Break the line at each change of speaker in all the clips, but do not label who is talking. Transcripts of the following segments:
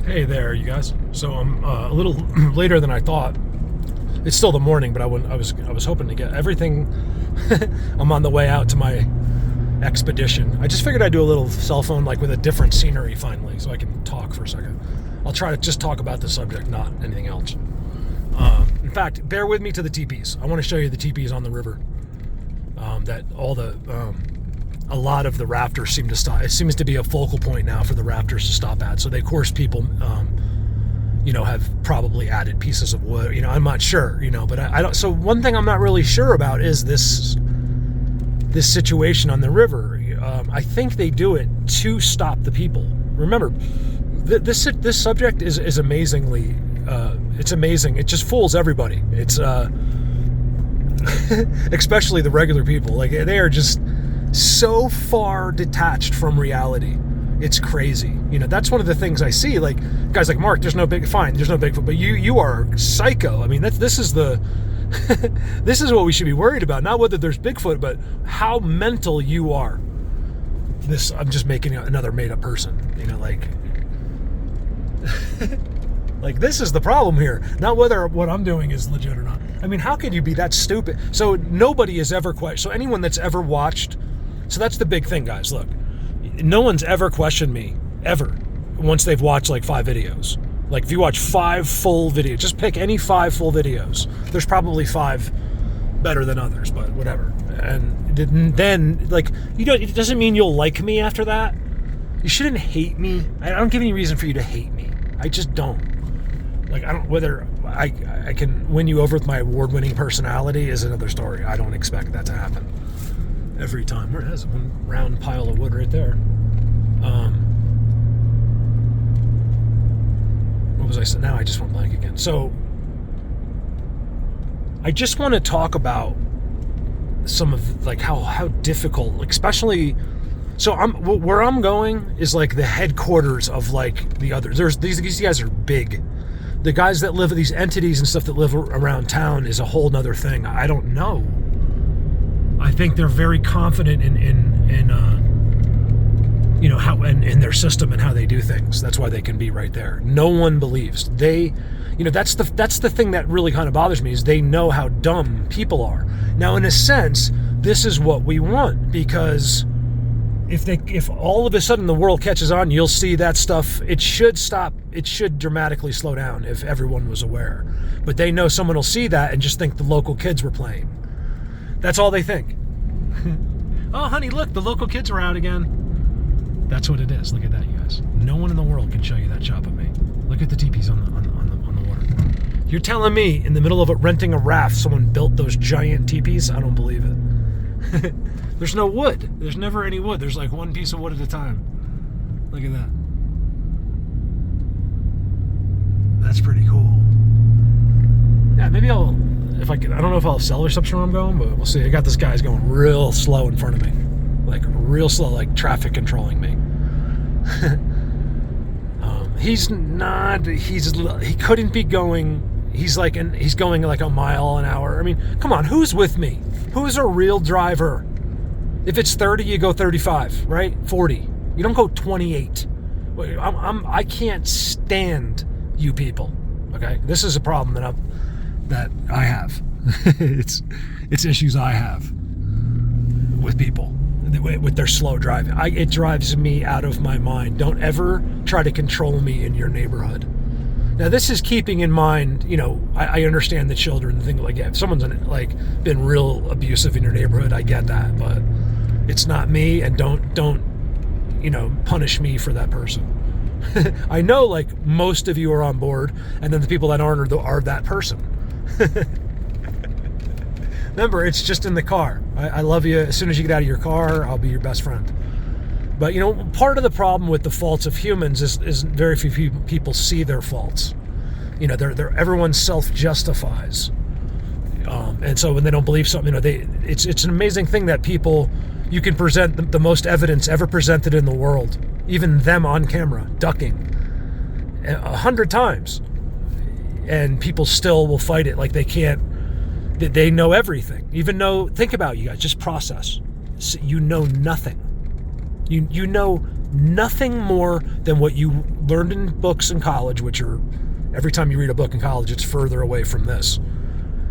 Hey there, you guys. So I'm a little later than I thought. It's still the morning, but I was hoping to get everything. I'm on the way out to my expedition. I just figured I'd do a little cell phone like with a different scenery finally, so I can talk for a second. I'll try to just talk about the subject, not anything else. In fact, bear with me to the teepees. I want to show you the teepees on the river. A lot of the rafters seem to stop. It seems to be a focal point now for the rafters to stop at. So they, of course, people, have probably added pieces of wood. I'm not sure. But I don't. So one thing I'm not really sure about is this situation on the river. I think they do it to stop the people. Remember, this subject is amazingly. It's amazing. It just fools everybody. It's especially the regular people. Like they are just so far detached from reality. It's crazy. That's one of the things I see. Like guys like Mark, there's no Bigfoot, but you are psycho. I mean, this is the this is what we should be worried about. Not whether there's Bigfoot, but how mental you are. I'm just making another made-up person. Like this is the problem here. Not whether what I'm doing is legit or not. I mean, how can you be that stupid? So nobody has ever questioned. So anyone that's ever watched. So that's the big thing, guys. Look, no one's ever questioned me, ever, once they've watched like 5 videos. Like if you watch 5 full videos, just pick any 5 full videos. There's probably 5 better than others, but whatever. And then, like, it doesn't mean you'll like me after that. You shouldn't hate me. I don't give any reason for you to hate me. I just don't. Like, I don't, whether I can win you over with my award-winning personality is another story. I don't expect that to happen every time. There's one round pile of wood right there. What was I saying? Now I just went blank again. So I just want to talk about some of like how difficult, especially. So where I'm going is like the headquarters of like the others. These guys are big. The guys that live, these entities and stuff that live around town is a whole nother thing. I don't know. I think they're very confident in how in their system and how they do things. That's why they can be right there. No one believes they. That's the thing that really kind of bothers me is they know how dumb people are. Now, in a sense, this is what we want because if all of a sudden the world catches on, you'll see that stuff. It should stop. It should dramatically slow down if everyone was aware. But they know someone will see that and just think the local kids were playing. That's all they think. Oh, honey, look, the local kids are out again. That's what it is. Look at that, you guys. No one in the world can show you that shot but me. Look at the teepees on the water. You're telling me in the middle of renting a raft, someone built those giant teepees? I don't believe it. There's no wood. There's never any wood. There's like one piece of wood at a time. Look at that. That's pretty cool. Yeah, maybe if I don't know if I'll sell or something where I'm going, but we'll see. I got this guy's going real slow in front of me. Like real slow, like traffic controlling me. He couldn't be going, he's going like a mile an hour. I mean, come on, who's with me? Who's a real driver? If it's 30, you go 35, right? 40. You don't go 28. I can't stand you people. Okay? This is a problem that I have. It's issues I have with people, with their slow driving. It drives me out of my mind. Don't ever try to control me in your neighborhood. Now, this is keeping in mind, I understand the children, the thing like, yeah, if someone's been real abusive in your neighborhood, I get that, but it's not me, and don't punish me for that person. I know, like, most of you are on board, and then the people that aren't are that person. Remember, it's just in the car. I love you. As soon as you get out of your car, I'll be your best friend. But, part of the problem with the faults of humans is very few people see their faults. Everyone self-justifies. And so when they don't believe something, it's an amazing thing that people, you can present the most evidence ever presented in the world, even them on camera, ducking 100 times. And people still will fight it like they can't. They know everything. Even though, think about it, you guys, just process. You know nothing. You know Nothing more than what you learned in books in college, which are, every time you read a book in college, it's further away from this.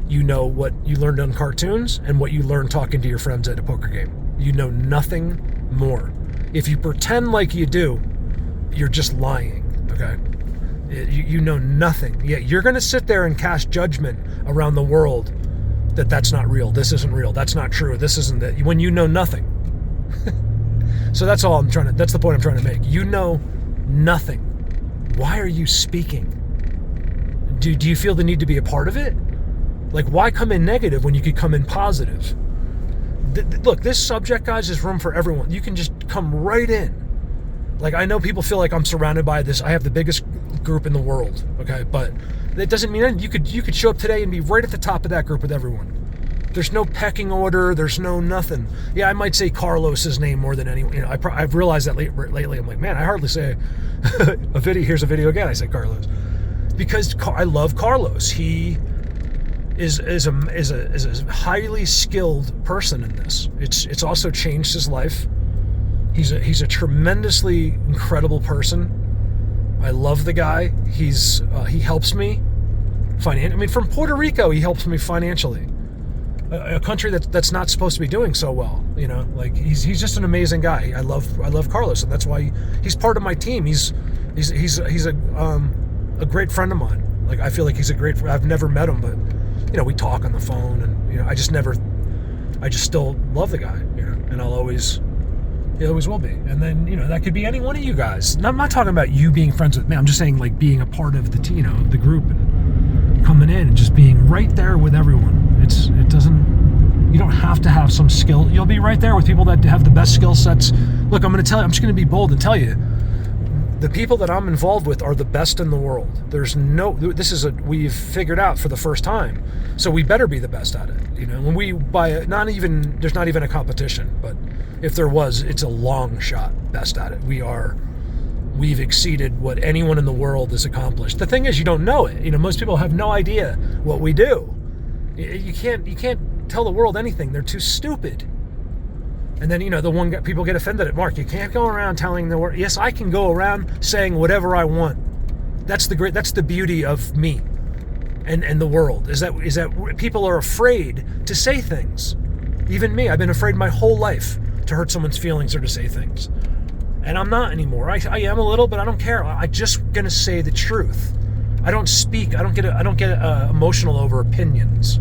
You know what you learned on cartoons and what you learned talking to your friends at a poker game. You know nothing more. If you pretend like you do, you're just lying, okay? You know nothing. Yeah, you're going to sit there and cast judgment around the world that that's not real, this isn't real, that's not true, this isn't it, when you know nothing. So that's all that's the point I'm trying to make. You know nothing. Why are you speaking? Do you feel the need to be a part of it? Like, why come in negative when you could come in positive? Look, this subject, guys, is room for everyone. You can just come right in. Like, I know people feel like I'm surrounded by this. I have the biggest group in the world, okay? But that doesn't mean anything. You could show up today and be right at the top of that group with everyone. There's no pecking order. There's no nothing. Yeah, I might say Carlos's name more than anyone. You know, I've realized that lately. I'm like, man, I hardly say a video. Here's a video again. I say Carlos because I love Carlos. He is a highly skilled person in this. It's also changed his life. He's a tremendously incredible person. I love the guy. He helps me financially. I mean, from Puerto Rico, he helps me financially. A country that's not supposed to be doing so well, you know. Like, he's just an amazing guy. I love Carlos, and that's why he's part of my team. He's a great friend of mine. Like, I feel like he's a great. I've never met him, but you know, we talk on the phone, and you know, I just still love the guy, you know, and he always will be. And then, you know, that could be any one of you guys. And I'm not talking about you being friends with me. I'm just saying, like, being a part of the, you know, the group and coming in and just being right there with everyone. You don't have to have some skill. You'll be right there with people that have the best skill sets. Look, I'm just going to be bold and tell you, the people that I'm involved with are the best in the world. We've figured out for the first time. So we better be the best at it. You know, when there's not even a competition, but if there was, it's a long shot best at it. We've exceeded what anyone in the world has accomplished. The thing is, you don't know it. You know, most people have no idea what we do. You can't tell the world anything. They're too stupid. And then, you know, people get offended at. Mark, you can't go around telling the world. Yes, I can go around saying whatever I want. That's the beauty of me and the world, is that people are afraid to say things. Even me, I've been afraid my whole life to hurt someone's feelings or to say things. And I'm not anymore. I am a little, but I don't care. I'm just gonna say the truth. I don't speak. I don't get emotional over opinions.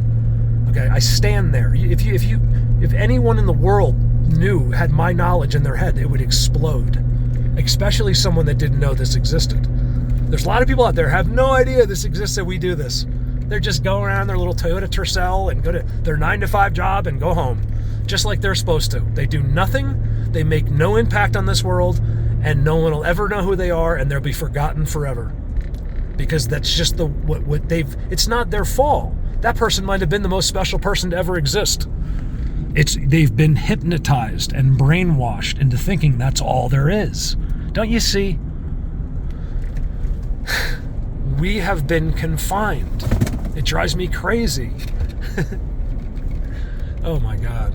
Okay, I stand there. If anyone in the world had my knowledge in their head, it would explode. Especially someone that didn't know this existed. There's a lot of people out there who have no idea this exists, that we do this. They're just going around their little Toyota Tercel and go to their 9-to-5 job and go home, just like they're supposed to. They do nothing. They make no impact on this world, and no one will ever know who they are, and they'll be forgotten forever. Because that's just it's not their fault. That person might have been the most special person to ever exist. They've been hypnotized and brainwashed into thinking that's all there is. Don't you see? We have been confined. It drives me crazy. Oh my God.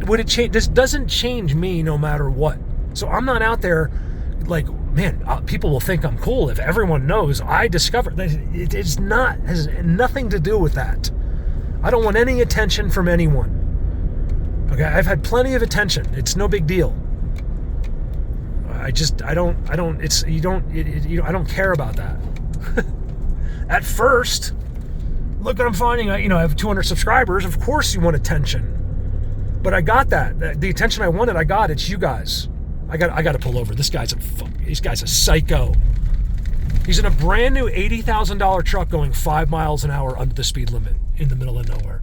Would it change? This doesn't change me no matter what. So I'm not out there like, man, people will think I'm cool if everyone knows I discovered that. Has nothing to do with that. I don't want any attention from anyone. Okay, I've had plenty of attention. It's no big deal. I don't care about that. At first, look what I'm finding. I have 200 subscribers. Of course you want attention. But I got that. The attention I wanted, I got. It's you guys. I got to pull over. This guy's a psycho. He's in a brand new $80,000 truck going 5 miles an hour under the speed limit in the middle of nowhere.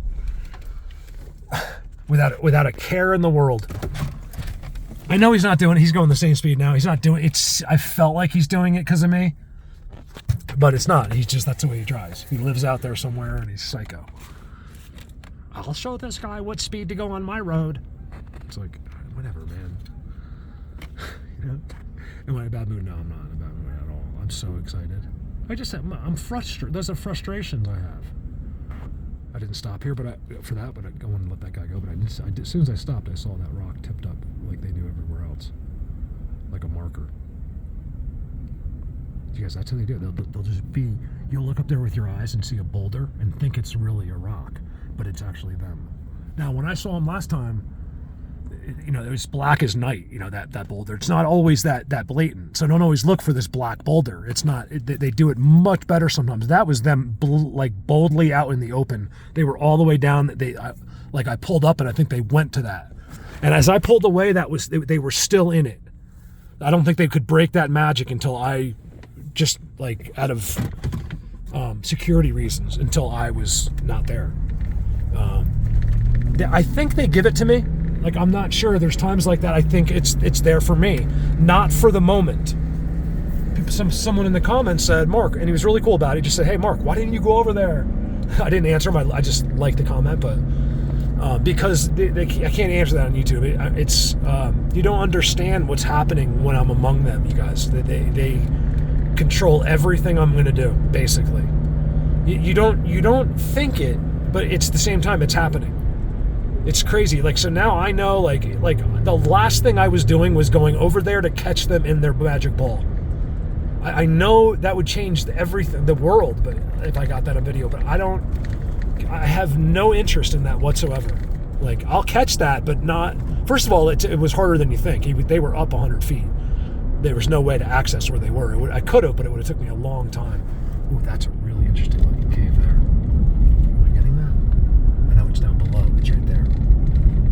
Without a care in the world. I know he's not doing it. He's going the same speed now. He's not doing it. I felt like he's doing it because of me. But it's not. That's the way he drives. He lives out there somewhere and he's psycho. I'll show this guy what speed to go on my road. It's like, whatever, man. You know? Am I in a bad mood? No, I'm not in a bad mood at all. I'm so excited. I'm frustrated. Those are frustrations I have. I didn't stop here, but I wanted to let that guy go. But as soon as I stopped, I saw that rock tipped up like they do everywhere else. like a marker. Because that's how they do it. They'll just be, you'll look up there with your eyes and see a boulder and think it's really a rock, but it's actually them. Now, when I saw them last time, it was black as night, that boulder. It's not always that blatant. So don't always look for this black boulder. It's not, they do it much better sometimes. That was them boldly out in the open. They were all the way down. I pulled up and I think they went to that. And as I pulled away, they were still in it. I don't think they could break that magic until I just out of security reasons, until I was not there. I think they give it to me. I'm not sure. There's times like that. I think it's there for me, not for the moment. Someone in the comments said, Mark, and he was really cool about it. He just said, hey, Mark, why didn't you go over there? I didn't answer him. I just liked the comment, but because I can't answer that on YouTube. It's you don't understand what's happening when I'm among them, you guys. They control everything I'm going to do, basically. You don't think it, but it's at the same time it's happening. It's crazy. So now I know, the last thing I was doing was going over there to catch them in their magic ball. I know that would change everything, the world, but if I got that on video, but I have no interest in that whatsoever. I'll catch that, but not, first of all, it was harder than you think. They were up 100 feet. There was no way to access where they were. I could have, but it would have took me a long time. Ooh, that's a really interesting looking cave there. Am I getting that? I know it's down below. It's right there.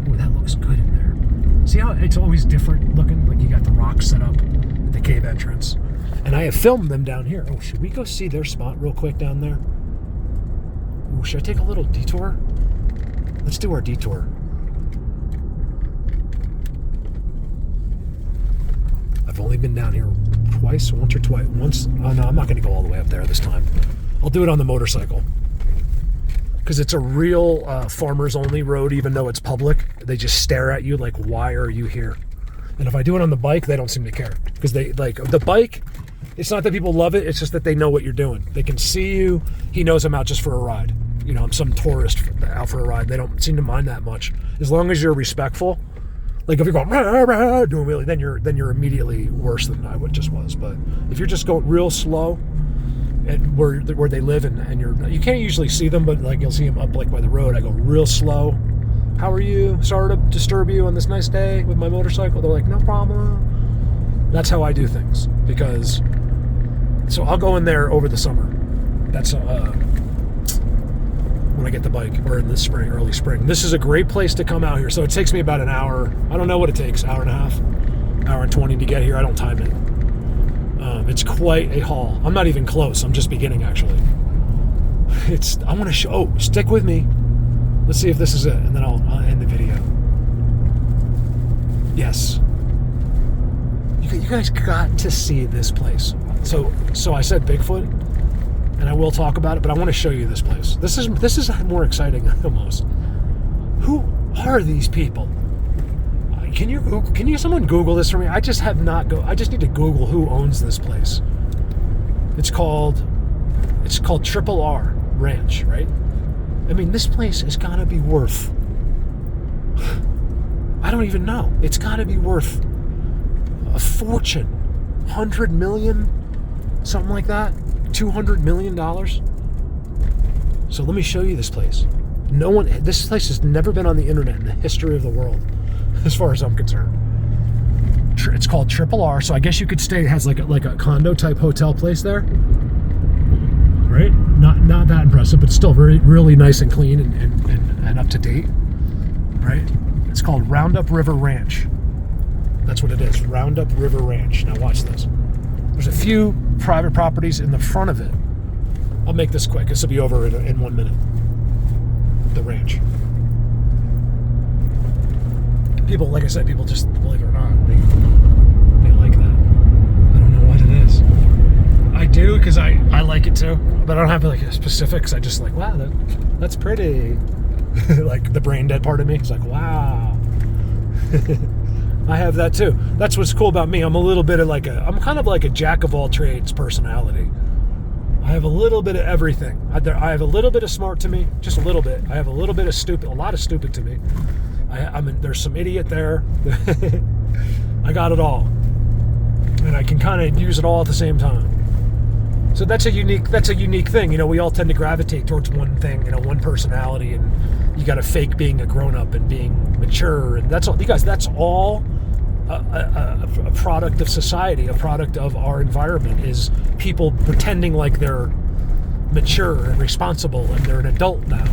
Ooh, that looks good in there. See how it's always different looking? You got the rocks set up at the cave entrance. And I have filmed them down here. Oh, should we go see their spot real quick down there? Ooh, should I take a little detour? Let's do our detour. I've only been down here once or twice. Oh no, I'm not going to go all the way up there this time. I'll do it on the motorcycle. Because it's a real farmers only road, even though it's public. They just stare at you like, why are you here? And if I do it on the bike, they don't seem to care. Because the bike, it's not that people love it, it's just that they know what you're doing. They can see you. He knows I'm out just for a ride. I'm some tourist out for a ride. They don't seem to mind that much. As long as you're respectful. If you're going, rah, rah, doing really, then you're immediately worse than I just was. But if you're just going real slow, and where they live, and you can't usually see them, but you'll see them up by the road. I go real slow. How are you? Sorry to disturb you on this nice day with my motorcycle. They're like, no problem. That's how I do things. So I'll go in there over the summer. That's when I get the bike, or in the spring, early spring. This is a great place to come out here. So it takes me about an hour. I don't know what it takes, hour and a half, hour and 20 to get here. I don't time it. It's quite a haul. I'm not even close. I'm just beginning, actually. I want to show, stick with me. Let's see if this is it, and then I'll end the video. Yes. You guys got to see this place. So I said Bigfoot, and I will talk about it, but I want to show you this place. This is more exciting almost. Who are these people? Can someone Google this for me? I just need to Google who owns this place. It's called Triple R Ranch, right? I mean, this place has got to be worth, I don't even know. It's got to be worth a fortune. 100 million, something like that. $200 million. So let me show you this place. This place has never been on the internet in the history of the world, as far as I'm concerned. It's called Triple R, so I guess you could stay. It has like a condo type hotel place there, right? Not that impressive, but still really nice and clean and up to date, right? It's called Roundup River Ranch. That's what it is, Roundup River Ranch. Now watch this. There's a few private properties in the front of it. I'll make this quick. This will be over in 1 minute. The ranch. People, like I said, people just, believe it or not, they like that. I don't know what it is. I do, because I like it too, but I don't have a specifics. I just wow, that's pretty. Like the brain dead part of me is like, wow. I have that too. That's what's cool about me. I'm a little bit of I'm kind of like a jack of all trades personality. I have a little bit of everything. I have a little bit of smart to me, just a little bit. I have a little bit of stupid, a lot of stupid to me. There's some idiot there. I got it all. and I can kind of use it all at the same time. So that's a unique thing. You know, we all tend to gravitate towards one thing, you know, one personality, and you got to fake being a grown-up and being mature, and that's all. You guys, that's all a product of society, a product of our environment, is people pretending like they're mature and responsible and they're an adult now.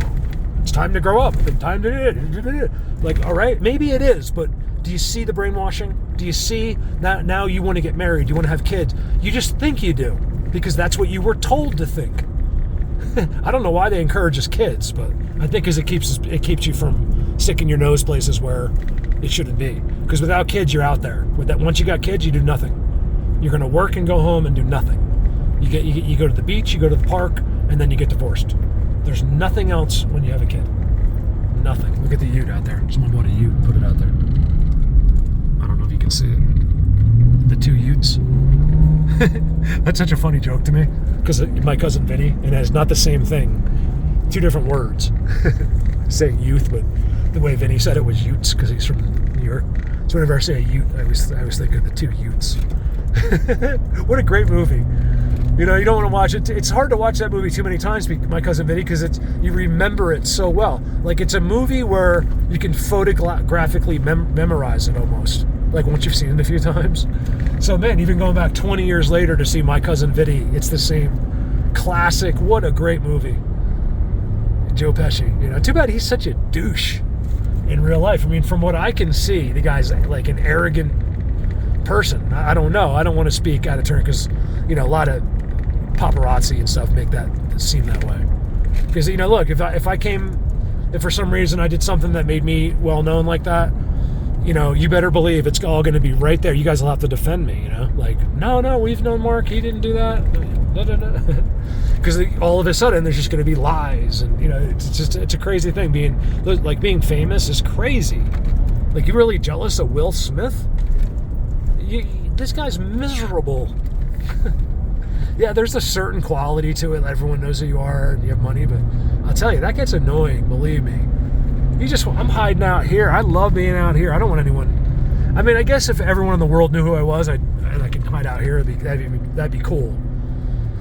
It's time to grow up and time to, like, all right, maybe it is, but do you see the brainwashing? Do you see now you want to get married, you want to have kids, you just think you do because that's what you were told to think. I don't know why they encourage us kids, but I think because it keeps you from sticking your nose places where it shouldn't be. Because without kids, you're out there. Once you got kids, you do nothing. You're going to work and go home and do nothing. You go to the beach, you go to the park, and then you get divorced. There's nothing else when you have a kid. Nothing. Look at the ute out there. Someone bought a ute and put it out there. I don't know if you can see it. The two utes. That's such a funny joke to me, because my cousin Vinny, and it has not the same thing. Two different words. Saying youth, but the way Vinny said it was utes because he's from New York. So whenever I say a ute, I always think of the two utes. What a great movie. You know, you don't want to watch it. It's hard to watch that movie too many times, My Cousin Vinny, because you remember it so well. Like, it's a movie where you can photographically memorize it almost. Like, once you've seen it a few times. So, man, even going back 20 years later to see My Cousin Vinny, it's the same classic. What a great movie. Joe Pesci. You know, too bad he's such a douche in real life. I mean, from what I can see, the guy's like an arrogant person. I don't know. I don't want to speak out of turn because, you know, a lot of paparazzi and stuff make that seem that way. Because, you know, look, if for some reason I did something that made me well known like that, you know, you better believe it's all going to be right there. You guys will have to defend me, you know? Like, no, we've known Mark. He didn't do that. Because all of a sudden there's just going to be lies, and, you know, it's a crazy thing. Being famous is crazy. Like, you really jealous of Will Smith? This guy's miserable. Yeah, there's a certain quality to it. Everyone knows who you are and you have money, but I'll tell you, that gets annoying, believe me. I'm hiding out here. I love being out here. I don't want anyone. I mean, I guess if everyone in the world knew who I was, and I could hide out here, that'd be cool.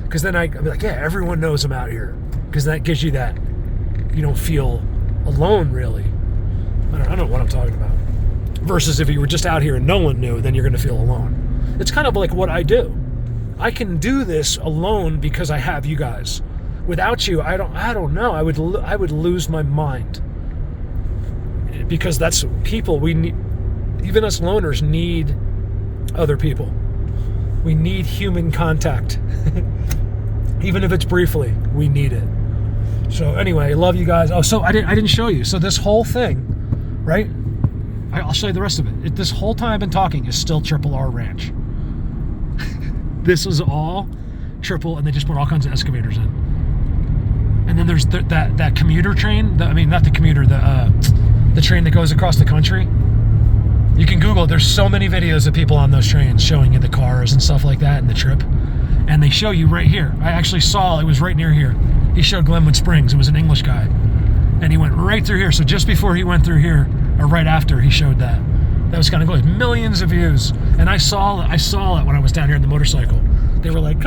Because then I'd be like, yeah, everyone knows I'm out here. Because that gives you that, you don't feel alone, really. I don't know what I'm talking about. Versus if you were just out here and no one knew, then you're going to feel alone. It's kind of like what I do. I can do this alone because I have you guys. Without you, I don't know. I would lose my mind. Because that's people we need. Even us loners need other people. We need human contact. Even if it's briefly, we need it. So anyway, I love you guys. Oh, so I didn't show you. So this whole thing, right? I'll show you the rest of it. This whole time I've been talking is still Triple R Ranch. This was all triple, and they just put all kinds of excavators in. And then there's that commuter train. Not the commuter, the train that goes across the country. You can Google it. There's so many videos of people on those trains showing you the cars and stuff like that and the trip. And they show you right here. I actually saw, it was right near here. He showed Glenwood Springs. It was an English guy. And he went right through here. So just before he went through here, or right after, he showed that. That was kind of cool. Millions of views. And I saw it when I was down here in the motorcycle. They were like,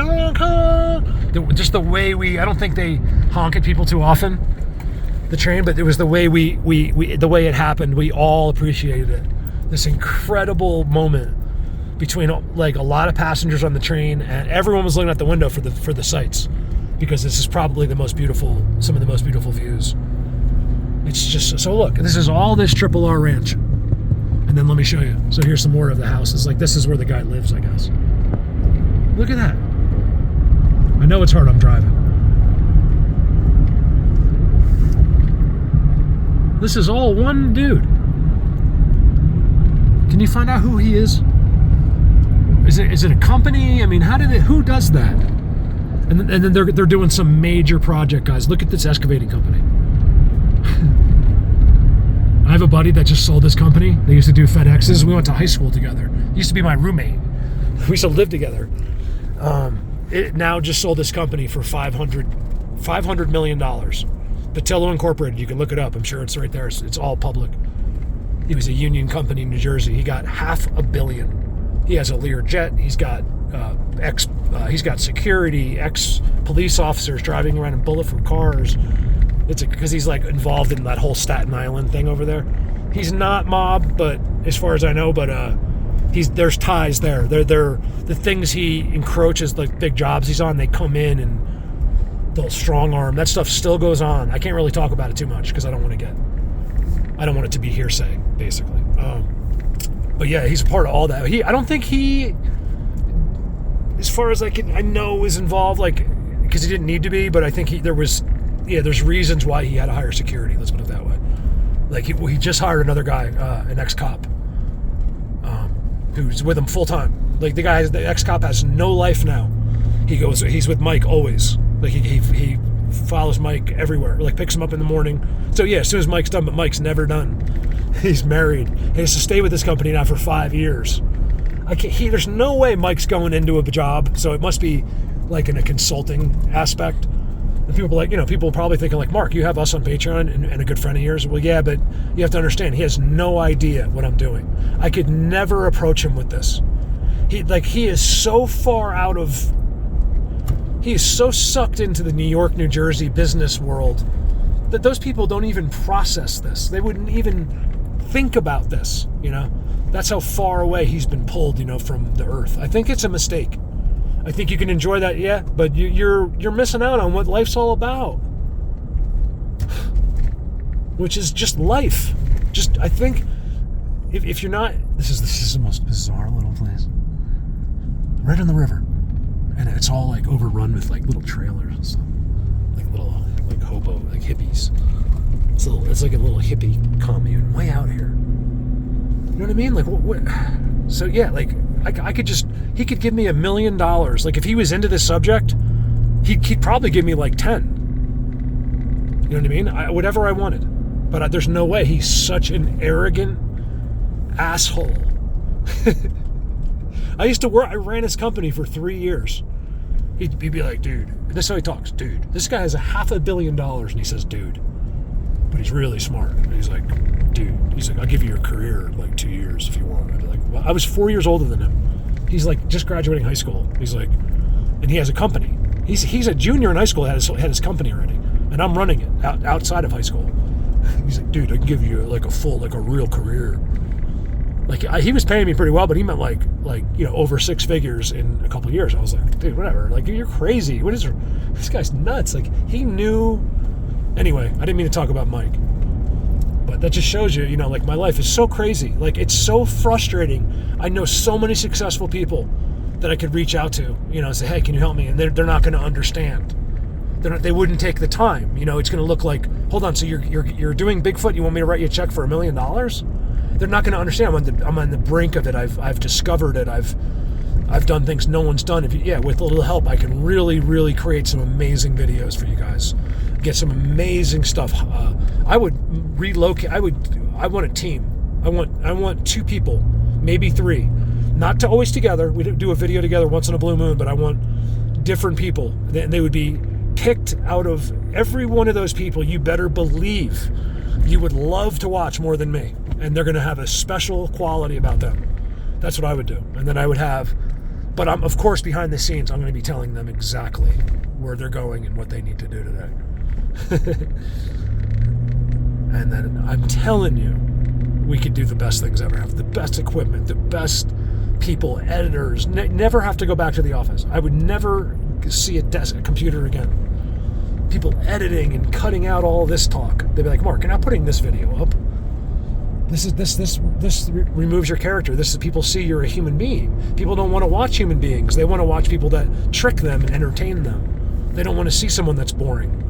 just the way I don't think they honk at people too often, the train, but it was the way the way it happened. We all appreciated it. This incredible moment between, like, a lot of passengers on the train, and everyone was looking out the window for the sights, because this is probably some of the most beautiful views. It's just, so look, this is all this Triple R Ranch. And then let me show you. So here's some more of the houses. Like, this is where the guy lives, I guess. Look at that. I know it's hard, I'm driving. This is all one dude. Can you find out who he is? Is it a company? I mean, who does that? And then they're doing some major project, guys. Look at this excavating company. I have a buddy that just sold this company. They used to do FedExes. We went to high school together. He used to be my roommate. We used to live together. It now just sold this company for $500 million. Patillo Incorporated. You can look it up. I'm sure it's right there. It's all public. It was a union company in New Jersey. He got $500 million. He has a Lear jet. He's got he's got security, ex-police officers driving around in bulletproof cars. It's because he's like involved in that whole Staten Island thing over there. He's not mob, but as far as I know, but there's ties there. They're the things he encroaches, like big jobs he's on. They come in and they'll strong arm. That stuff still goes on. I can't really talk about it too much because I don't want it to be hearsay, basically. But yeah, he's a part of all that. I don't think he, as far as I know, was involved, like, because he didn't need to be. But I think there's reasons why he had to hire security. Let's put it that way. Like he just hired another guy, an ex-cop, who's with him full time. Like the ex-cop has no life now. He's with Mike always. Like he follows Mike everywhere. Like picks him up in the morning. So yeah, as soon as Mike's done, but Mike's never done. He's married. He has to stay with this company now for 5 years. There's no way Mike's going into a job. So it must be like in a consulting aspect. And people probably thinking like, Mark, you have us on Patreon and a good friend of yours. Well, yeah, but you have to understand, he has no idea what I'm doing. I could never approach him with this. He is so far out of, he is so sucked into the New York, New Jersey business world that those people don't even process this. They wouldn't even think about this, That's how far away he's been pulled, from the earth. I think it's a mistake. I think you can enjoy that, yeah, but you're missing out on what life's all about, which is just life. I think if you're not, this is the most bizarre little place, right on the river, and it's all like overrun with like little trailers and stuff, like little like hobo like hippies. It's like a little hippie commune way out here. You know what I mean? Like what? So yeah, like. He could give me $1 million. Like if he was into this subject, he'd probably give me like 10. You know what I mean? Whatever I wanted. But there's no way. He's such an arrogant asshole. I ran his company for 3 years. He'd be like, dude, this is how he talks. Dude, this guy has $500 million and he says, dude. But he's really smart. And he's like, dude, I'll give you your career in like 2 years if you want. I'd be like, well, I was 4 years older than him. He's like just graduating high school. He's like, and he has a company. He's a junior in high school, had his company already. And I'm running it outside of high school. He's like, dude, I can give you like a real career. Like he was paying me pretty well, but he meant like over 6 figures in a couple of years. I was like, dude, whatever. Like you're crazy. This guy's nuts. Like he knew. Anyway, I didn't mean to talk about Mike. But that just shows you, like my life is so crazy. Like it's so frustrating. I know so many successful people that I could reach out to, and say, hey, can you help me? And they're not going to understand. They wouldn't take the time. It's going to look like, hold on, so you're doing Bigfoot. You want me to write you a check for $1 million? They're not going to understand. I'm on the brink of it. I've discovered it. I've done things no one's done. With a little help, I can really, really create some amazing videos for you guys. Get some amazing stuff. I would relocate. I want a team. I want 2 people, maybe 3. Not to always together. We do a video together once in a blue moon, but I want different people. They would be picked out of every one of those people. You better believe you would love to watch more than me. And they're going to have a special quality about them. That's what I would do. And then I would have, but I'm, of course, behind the scenes, I'm going to be telling them exactly where they're going and what they need to do today. And then I'm telling you, we could do the best things ever. Have the best equipment, the best people, editors. Never have to go back to the office. I would never see a computer again. People editing and cutting out all this talk. They'd be like, Mark, you're not putting this video up. This removes your character. People see you're a human being. People don't want to watch human beings. They want to watch people that trick them and entertain them. They don't want to see someone that's boring.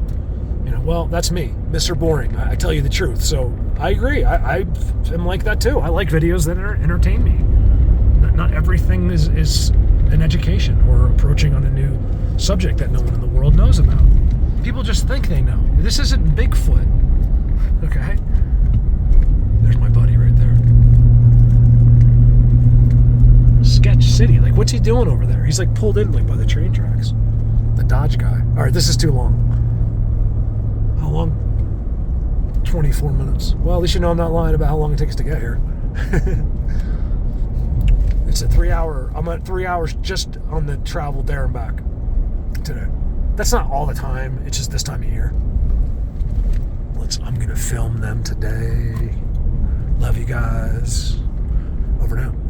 Well, that's me, Mr. Boring. I tell you the truth. So I agree. I am like that too. I like videos that entertain me. Not everything is an education or approaching on a new subject that no one in the world knows about. People just think they know. This isn't Bigfoot. Okay? There's my buddy right there. Sketch City. Like, what's he doing over there? He's like pulled in like by the train tracks. The Dodge guy. All right, this is too long. How long? 24 minutes. Well, at least you know I'm not lying about how long it takes to get here. It's a 3 hour. I'm at 3 hours just on the travel there and back today. That's not all the time. It's just this time of year. I'm going to film them today. Love you guys. Over now.